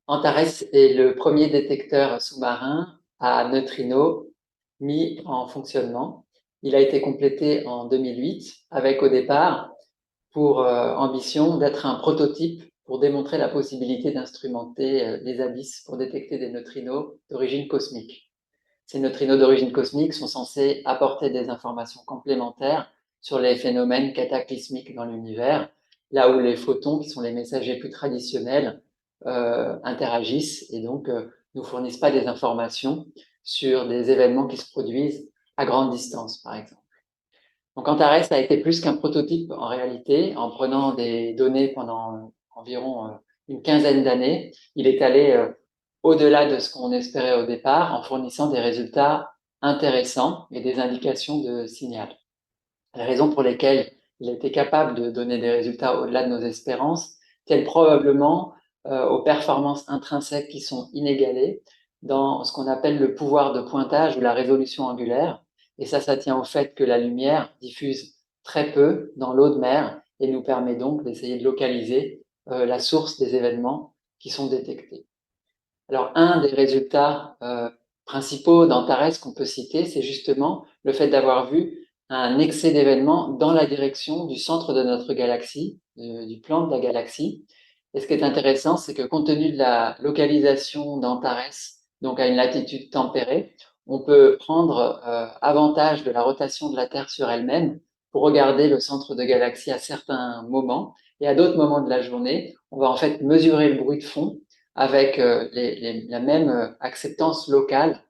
Antares est le premier détecteur sous-marin à neutrinos mis en fonctionnement. Il a été complété en 2008 avec au départ pour ambition d'être un prototype pour démontrer la possibilité d'instrumenter les abysses pour détecter des neutrinos d'origine cosmique. Ces neutrinos d'origine cosmique sont censés apporter des informations complémentaires sur les phénomènes cataclysmiques dans l'univers, là où les photons, qui sont les messagers plus traditionnels, interagissent et donc nous fournissent pas des informations sur des événements qui se produisent à grande distance, par exemple. Donc Antares a été plus qu'un prototype en réalité, en prenant des données pendant environ une quinzaine d'années. Il est allé au-delà de ce qu'on espérait au départ, en fournissant des résultats intéressants et des indications de signal. Les raisons pour lesquelles il a été capable de donner des résultats au-delà de nos espérances tiennent probablement aux performances intrinsèques qui sont inégalées dans ce qu'on appelle le pouvoir de pointage ou la résolution angulaire. Et ça tient au fait que la lumière diffuse très peu dans l'eau de mer et nous permet donc d'essayer de localiser la source des événements qui sont détectés. Alors, un des résultats principaux d'Antares qu'on peut citer, c'est justement le fait d'avoir vu un excès d'événements dans la direction du centre de notre galaxie, du plan de la galaxie. Et ce qui est intéressant, c'est que compte tenu de la localisation d'Antares, donc à une latitude tempérée, on peut prendre avantage de la rotation de la Terre sur elle-même pour regarder le centre de galaxie à certains moments. Et à d'autres moments de la journée, on va en fait mesurer le bruit de fond avec la même acceptance locale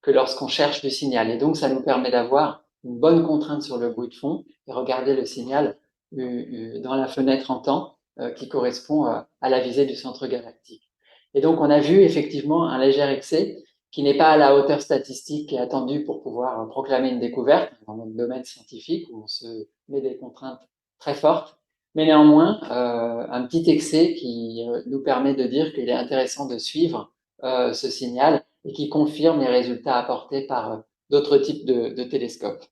que lorsqu'on cherche du signal. Et donc, ça nous permet d'avoir une bonne contrainte sur le bruit de fond et regarder le signal dans la fenêtre en temps qui correspond à la visée du centre galactique. Et donc, on a vu effectivement un léger excès qui n'est pas à la hauteur statistique qui est attendue pour pouvoir proclamer une découverte dans notre domaine scientifique où on se met des contraintes très fortes, mais néanmoins un petit excès qui nous permet de dire qu'il est intéressant de suivre ce signal et qui confirme les résultats apportés par d'autres types de télescopes.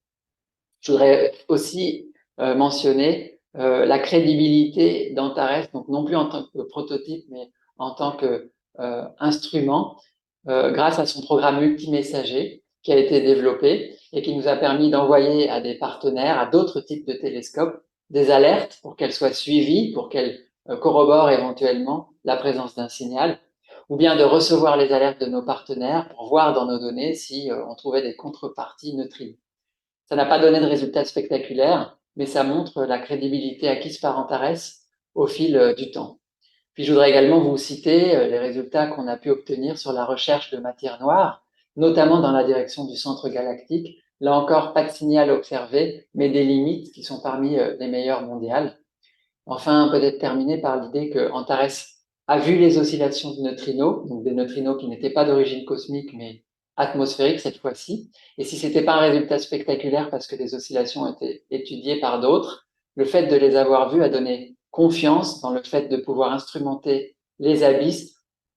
Je voudrais aussi mentionner la crédibilité d'Antares, donc non plus en tant que prototype, mais en tant qu'instrument, grâce à son programme multimessager qui a été développé et qui nous a permis d'envoyer à des partenaires, à d'autres types de télescopes, des alertes pour qu'elles soient suivies, pour qu'elles corroborent éventuellement la présence d'un signal, ou bien de recevoir les alertes de nos partenaires pour voir dans nos données si on trouvait des contreparties neutrinos. Ça n'a pas donné de résultats spectaculaires, mais ça montre la crédibilité acquise par Antares au fil du temps. Puis je voudrais également vous citer les résultats qu'on a pu obtenir sur la recherche de matière noire, notamment dans la direction du centre galactique. Là encore, pas de signal observé, mais des limites qui sont parmi les meilleures mondiales. Enfin, peut-être terminer par l'idée que Antares a vu les oscillations de neutrinos, donc des neutrinos qui n'étaient pas d'origine cosmique, mais atmosphériques cette fois-ci. Et si c'était pas un résultat spectaculaire parce que les oscillations ont été étudiées par d'autres, le fait de les avoir vues a donné confiance dans le fait de pouvoir instrumenter les abysses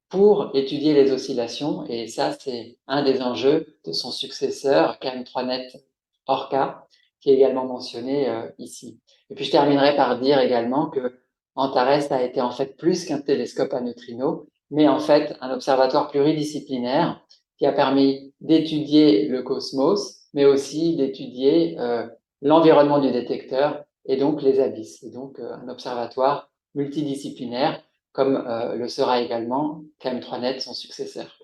pour étudier les oscillations. Et ça, c'est un des enjeux de son successeur, KM3net Orca, qui est également mentionné ici. Et puis je terminerai par dire également que Antares a été en fait plus qu'un télescope à neutrinos, mais en fait un observatoire pluridisciplinaire qui a permis d'étudier le cosmos, mais aussi d'étudier l'environnement du détecteur et donc les abysses. Et donc un observatoire multidisciplinaire, comme le sera également KM3net, son successeur.